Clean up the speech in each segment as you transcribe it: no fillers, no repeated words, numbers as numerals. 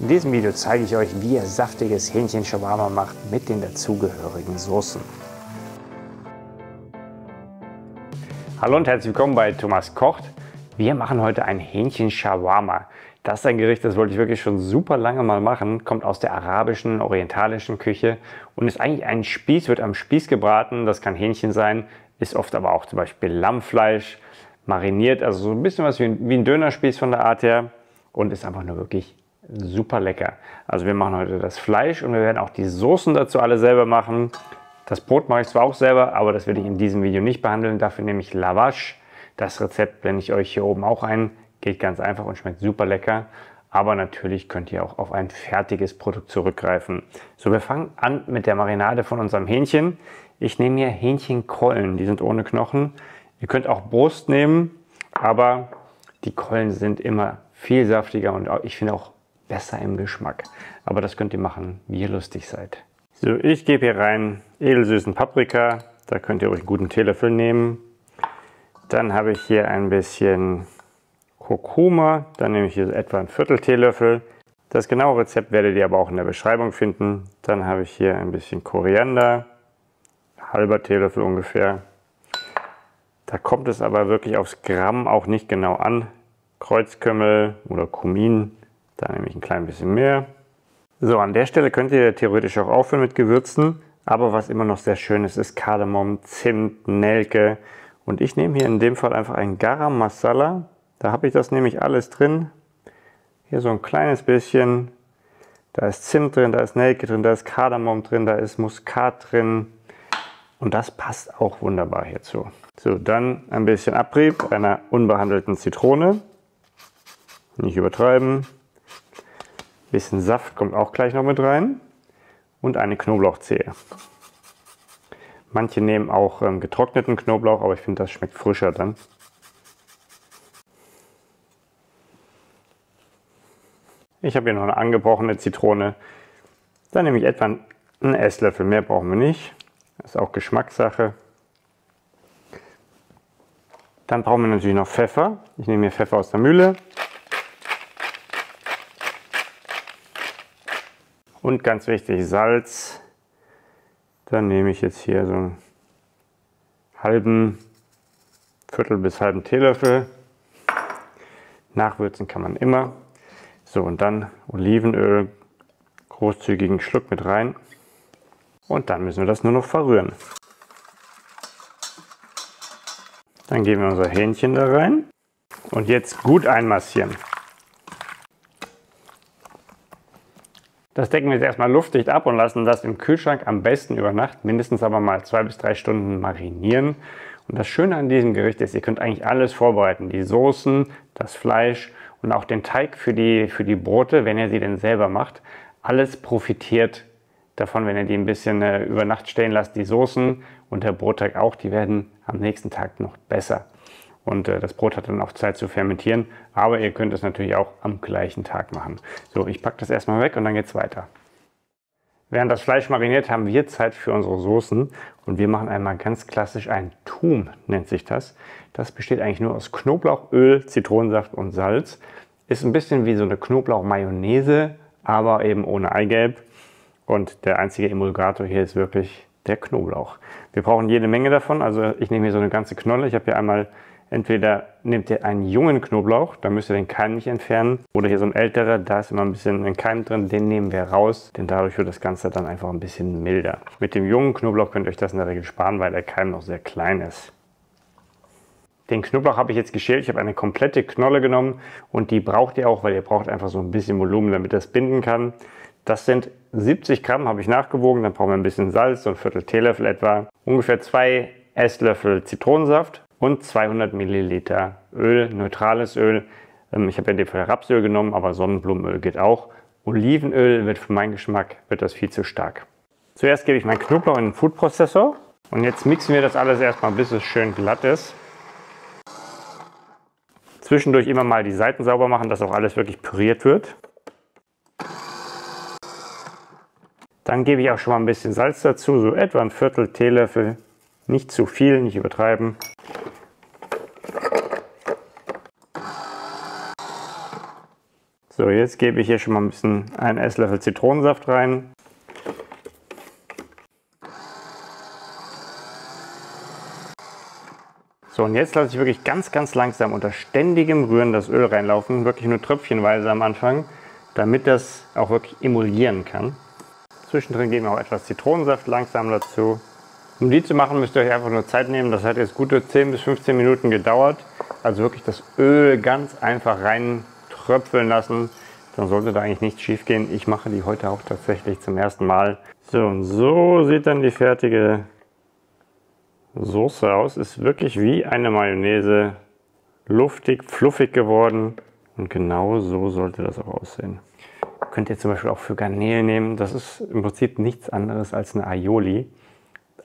In diesem Video zeige ich euch, wie ihr saftiges Hähnchen-Shawarma macht mit den dazugehörigen Soßen. Hallo und herzlich willkommen bei Thomas kocht. Wir machen heute ein Hähnchen-Shawarma. Das ist ein Gericht, das wollte ich wirklich schon super lange mal machen. Kommt aus der arabischen, orientalischen Küche und ist eigentlich ein Spieß, wird am Spieß gebraten. Das kann Hähnchen sein, ist oft aber auch zum Beispiel Lammfleisch, mariniert. Also so ein bisschen was wie ein Dönerspieß von der Art her und ist einfach nur wirklich super lecker. Also wir machen heute das Fleisch und wir werden auch die Soßen dazu alle selber machen. Das Brot mache ich zwar auch selber, aber das will ich in diesem Video nicht behandeln. Dafür nehme ich Lavash. Das Rezept blende ich euch hier oben auch ein. Geht ganz einfach und schmeckt super lecker. Aber natürlich könnt ihr auch auf ein fertiges Produkt zurückgreifen. So, wir fangen an mit der Marinade von unserem Hähnchen. Ich nehme hier Hähnchenkollen, die sind ohne Knochen. Ihr könnt auch Brust nehmen, aber die Kollen sind immer viel saftiger und ich finde auch besser im Geschmack. Aber das könnt ihr machen, wie ihr lustig seid. So, ich gebe hier rein edelsüßen Paprika. Da könnt ihr euch einen guten Teelöffel nehmen. Dann habe ich hier ein bisschen Kurkuma. Dann nehme ich hier etwa ein Viertel Teelöffel. Das genaue Rezept werdet ihr aber auch in der Beschreibung finden. Dann habe ich hier ein bisschen Koriander. Halber Teelöffel ungefähr. Da kommt es aber wirklich aufs Gramm auch nicht genau an. Kreuzkümmel oder Kumin. Da nehme ich ein klein bisschen mehr. So, an der Stelle könnt ihr theoretisch auch aufhören mit Gewürzen. Aber was immer noch sehr schön ist, ist Kardamom, Zimt, Nelke. Und ich nehme hier in dem Fall einfach ein Garam Masala. Da habe ich das nämlich alles drin. Hier so ein kleines bisschen. Da ist Zimt drin, da ist Nelke drin, da ist Kardamom drin, da ist Muskat drin. Und das passt auch wunderbar hierzu. So, dann ein bisschen Abrieb einer unbehandelten Zitrone. Nicht übertreiben. Bisschen Saft kommt auch gleich noch mit rein und eine Knoblauchzehe. Manche nehmen auch getrockneten Knoblauch, aber ich finde, das schmeckt frischer dann. Ich habe hier noch eine angebrochene Zitrone. Dann nehme ich etwa einen Esslöffel, mehr brauchen wir nicht. Das ist auch Geschmackssache. Dann brauchen wir natürlich noch Pfeffer. Ich nehme hier Pfeffer aus der Mühle. Und ganz wichtig, Salz. Dann nehme ich jetzt hier so einen Viertel bis halben Teelöffel. Nachwürzen kann man immer. So, und dann Olivenöl, großzügigen Schluck mit rein. Und dann müssen wir das nur noch verrühren. Dann geben wir unser Hähnchen da rein. Und jetzt gut einmassieren. Das decken wir jetzt erstmal luftdicht ab und lassen das im Kühlschrank am besten über Nacht, mindestens aber mal 2 bis 3 Stunden marinieren. Und das Schöne an diesem Gericht ist, ihr könnt eigentlich alles vorbereiten. Die Soßen, das Fleisch und auch den Teig für die Brote, wenn ihr sie denn selber macht. Alles profitiert davon, wenn ihr die ein bisschen über Nacht stehen lasst. Die Soßen und der Brotteig auch, die werden am nächsten Tag noch besser. Und das Brot hat dann auch Zeit zu fermentieren, aber ihr könnt es natürlich auch am gleichen Tag machen. So, ich packe das erstmal weg und dann geht es weiter. Während das Fleisch mariniert, haben wir Zeit für unsere Soßen und wir machen einmal ganz klassisch ein Toom, nennt sich das. Das besteht eigentlich nur aus Knoblauch, Öl, Zitronensaft und Salz. Ist ein bisschen wie so eine Knoblauch-Mayonnaise, aber eben ohne Eigelb. Und der einzige Emulgator hier ist wirklich der Knoblauch. Wir brauchen jede Menge davon, also ich nehme hier so eine ganze Knolle. Ich habe hier einmal, entweder nehmt ihr einen jungen Knoblauch, da müsst ihr den Keim nicht entfernen. Oder hier so ein älterer, da ist immer ein bisschen ein Keim drin, den nehmen wir raus. Denn dadurch wird das Ganze dann einfach ein bisschen milder. Mit dem jungen Knoblauch könnt ihr euch das in der Regel sparen, weil der Keim noch sehr klein ist. Den Knoblauch habe ich jetzt geschält. Ich habe eine komplette Knolle genommen und die braucht ihr auch, weil ihr braucht einfach so ein bisschen Volumen, damit das binden kann. Das sind 70 Gramm, habe ich nachgewogen. Dann brauchen wir ein bisschen Salz, so ein Viertel Teelöffel etwa. Ungefähr 2 Esslöffel Zitronensaft und 200 Milliliter Öl, neutrales Öl. Ich habe in dem Fall Rapsöl genommen, aber Sonnenblumenöl geht auch. Olivenöl wird für meinen Geschmack das viel zu stark. Zuerst gebe ich meinen Knoblauch in den Foodprozessor und jetzt mixen wir das alles erstmal, bis es schön glatt ist. Zwischendurch immer mal die Seiten sauber machen, dass auch alles wirklich püriert wird. Dann gebe ich auch schon mal ein bisschen Salz dazu, so etwa ein Viertel Teelöffel. Nicht zu viel, nicht übertreiben. So, So, jetzt gebe ich hier schon mal ein bisschen einen Esslöffel Zitronensaft rein. So, und jetzt lasse ich wirklich ganz langsam unter ständigem Rühren das Öl reinlaufen, wirklich nur tröpfchenweise am Anfang, damit das auch wirklich emulgieren kann. Zwischendrin geben wir auch etwas Zitronensaft langsam dazu. Um die zu machen, müsst ihr euch einfach nur Zeit nehmen. Das hat jetzt gute 10 bis 15 Minuten gedauert. Also wirklich das Öl ganz einfach rein tröpfeln lassen. Dann sollte da eigentlich nichts schief gehen. Ich mache die heute auch tatsächlich zum ersten Mal. So, und so sieht dann die fertige Soße aus. Ist wirklich wie eine Mayonnaise. Luftig, fluffig geworden. Und genau so sollte das auch aussehen. Könnt ihr zum Beispiel auch für Garnelen nehmen. Das ist im Prinzip nichts anderes als eine Aioli.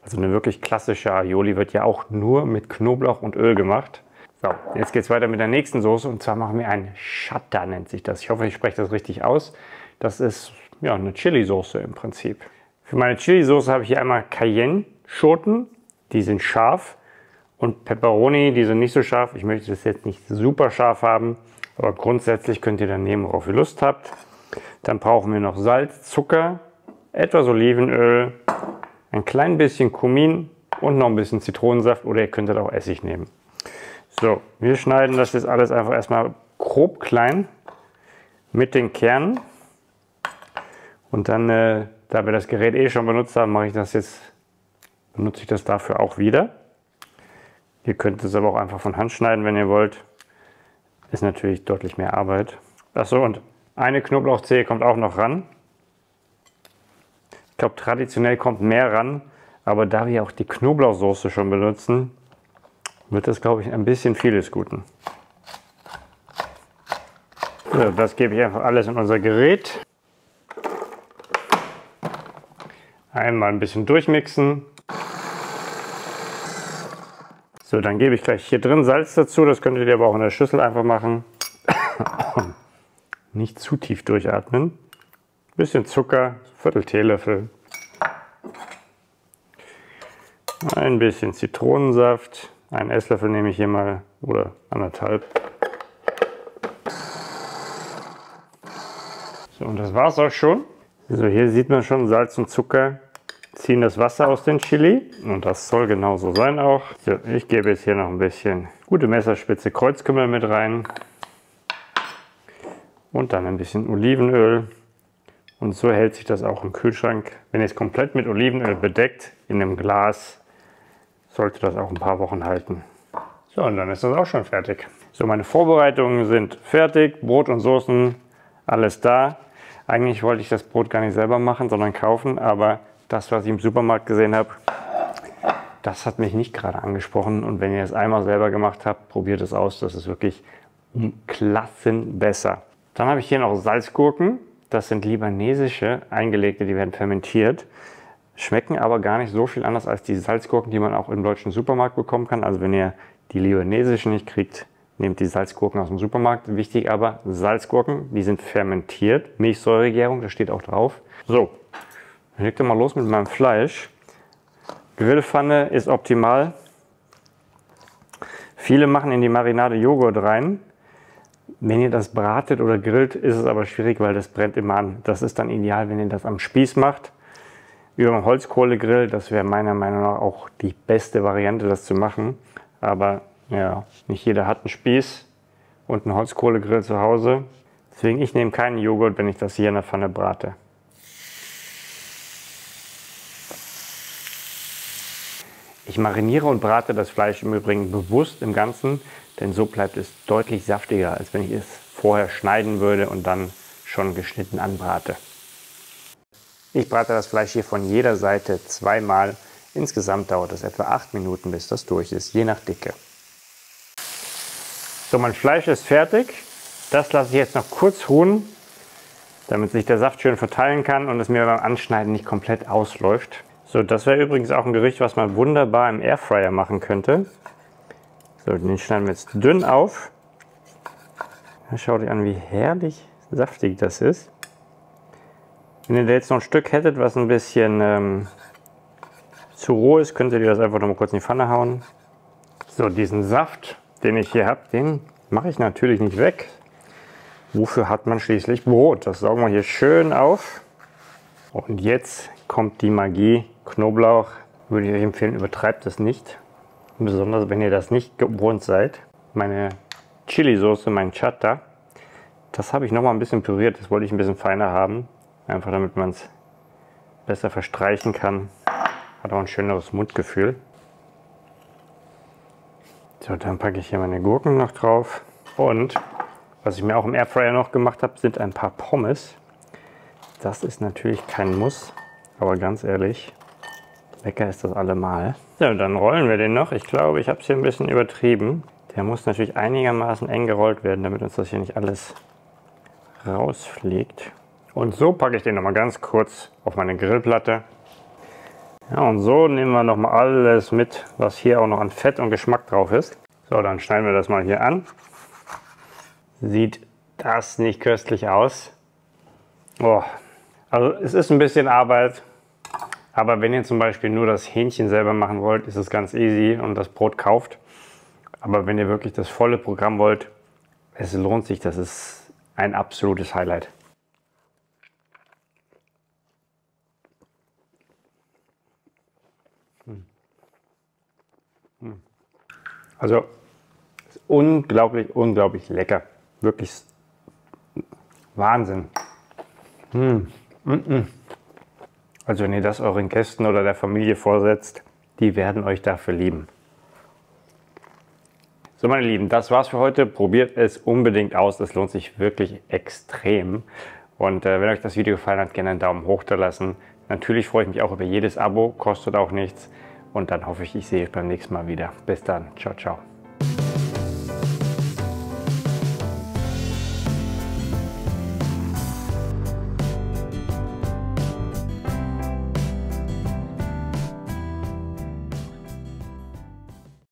Also eine wirklich klassische Aioli wird ja auch nur mit Knoblauch und Öl gemacht. So, jetzt geht es weiter mit der nächsten Soße und zwar machen wir ein Chata, nennt sich das. Ich hoffe, ich spreche das richtig aus. Das ist ja eine Chili-Soße im Prinzip. Für meine Chili-Soße habe ich hier einmal Cayenne-Schoten, die sind scharf, und Peperoni, die sind nicht so scharf. Ich möchte das jetzt nicht super scharf haben, aber grundsätzlich könnt ihr dann nehmen, worauf ihr Lust habt. Dann brauchen wir noch Salz, Zucker, etwas Olivenöl, ein klein bisschen Kumin und noch ein bisschen Zitronensaft, oder ihr könntet auch Essig nehmen. So, wir schneiden das jetzt alles einfach erstmal grob klein mit den Kernen. Und dann, da wir das Gerät eh schon benutzt haben, benutze ich das dafür auch wieder. Ihr könnt es aber auch einfach von Hand schneiden, wenn ihr wollt. Ist natürlich deutlich mehr Arbeit. Achso, und eine Knoblauchzehe kommt auch noch ran. Ich glaube, traditionell kommt mehr ran, aber da wir auch die Knoblauchsoße schon benutzen, wird das, glaube ich, ein bisschen viel des Guten. So, das gebe ich einfach alles in unser Gerät. Einmal ein bisschen durchmixen. So, dann gebe ich gleich hier drin Salz dazu. Das könntet ihr aber auch in der Schüssel einfach machen. Nicht zu tief durchatmen. Ein bisschen Zucker, Viertel Teelöffel. Ein bisschen Zitronensaft. Einen Esslöffel nehme ich hier mal, oder 1,5. So, und das war es auch schon. So, hier sieht man schon, Salz und Zucker ziehen das Wasser aus den Chili. Und das soll genauso sein auch. So, ich gebe jetzt hier noch ein bisschen gute Messerspitze Kreuzkümmel mit rein. Und dann ein bisschen Olivenöl. Und so hält sich das auch im Kühlschrank. Wenn ihr es komplett mit Olivenöl bedeckt, in einem Glas, sollte das auch ein paar Wochen halten. So, und dann ist das auch schon fertig. So, meine Vorbereitungen sind fertig. Brot und Soßen, alles da. Eigentlich wollte ich das Brot gar nicht selber machen, sondern kaufen. Aber das, was ich im Supermarkt gesehen habe, das hat mich nicht gerade angesprochen. Und wenn ihr es einmal selber gemacht habt, probiert es aus. Das ist wirklich um Klassen besser. Dann habe ich hier noch Salzgurken. Das sind libanesische, eingelegte, die werden fermentiert. Schmecken aber gar nicht so viel anders als die Salzgurken, die man auch im deutschen Supermarkt bekommen kann. Also wenn ihr die libanesischen nicht kriegt, nehmt die Salzgurken aus dem Supermarkt. Wichtig aber, Salzgurken, die sind fermentiert. Milchsäuregärung, das steht auch drauf. So, dann legt ihr mal los mit meinem Fleisch. Grillpfanne ist optimal. Viele machen in die Marinade Joghurt rein. Wenn ihr das bratet oder grillt, ist es aber schwierig, weil das brennt immer an. Das ist dann ideal, wenn ihr das am Spieß macht. Über einen Holzkohlegrill, das wäre meiner Meinung nach auch die beste Variante, das zu machen. Aber ja, nicht jeder hat einen Spieß und einen Holzkohlegrill zu Hause. Deswegen, ich nehme keinen Joghurt, wenn ich das hier in der Pfanne brate. Ich mariniere und brate das Fleisch im Übrigen bewusst im Ganzen, denn so bleibt es deutlich saftiger, als wenn ich es vorher schneiden würde und dann schon geschnitten anbrate. Ich brate das Fleisch hier von jeder Seite zweimal. Insgesamt dauert es etwa 8 Minuten, bis das durch ist, je nach Dicke. So, mein Fleisch ist fertig. Das lasse ich jetzt noch kurz ruhen, damit sich der Saft schön verteilen kann und es mir beim Anschneiden nicht komplett ausläuft. So, das wäre übrigens auch ein Gericht, was man wunderbar im Airfryer machen könnte. So, den schneiden wir jetzt dünn auf. Schaut euch an, wie herrlich saftig das ist. Wenn ihr da jetzt noch ein Stück hättet, was ein bisschen zu roh ist, könntet ihr das einfach noch mal kurz in die Pfanne hauen. So, diesen Saft, den ich hier habe, den mache ich natürlich nicht weg, Wofür hat man schließlich Brot? Das saugen wir hier schön auf. Und jetzt kommt die Magie. Knoblauch würde ich euch empfehlen, übertreibt es nicht. Besonders wenn ihr das nicht gewohnt seid. Meine Chili-Soße, mein Chata, das habe ich noch mal ein bisschen püriert. Das wollte ich ein bisschen feiner haben. Einfach damit man es besser verstreichen kann. Hat auch ein schöneres Mundgefühl. So, dann packe ich hier meine Gurken noch drauf. Und was ich mir auch im Airfryer noch gemacht habe, sind ein paar Pommes. Das ist natürlich kein Muss, aber ganz ehrlich, lecker ist das allemal. Ja, und dann rollen wir den noch. Ich glaube, ich habe es hier ein bisschen übertrieben. Der muss natürlich einigermaßen eng gerollt werden, damit uns das hier nicht alles rausfliegt. Und so packe ich den noch mal ganz kurz auf meine Grillplatte. Ja, und so nehmen wir noch mal alles mit, was hier auch noch an Fett und Geschmack drauf ist. So, dann schneiden wir das mal hier an. Sieht das nicht köstlich aus? Oh. Also es ist ein bisschen Arbeit, aber wenn ihr zum Beispiel nur das Hähnchen selber machen wollt, ist es ganz easy und das Brot kauft. Aber wenn ihr wirklich das volle Programm wollt, es lohnt sich, das ist ein absolutes Highlight. Also ist unglaublich, unglaublich lecker. Wirklich Wahnsinn. Also wenn ihr das euren Gästen oder der Familie vorsetzt, die werden euch dafür lieben. So meine Lieben, das war's für heute. Probiert es unbedingt aus, es lohnt sich wirklich extrem. Und wenn euch das Video gefallen hat, gerne einen Daumen hoch da lassen. Natürlich freue ich mich auch über jedes Abo, kostet auch nichts. Und dann hoffe ich, ich sehe euch beim nächsten Mal wieder. Bis dann, ciao, ciao.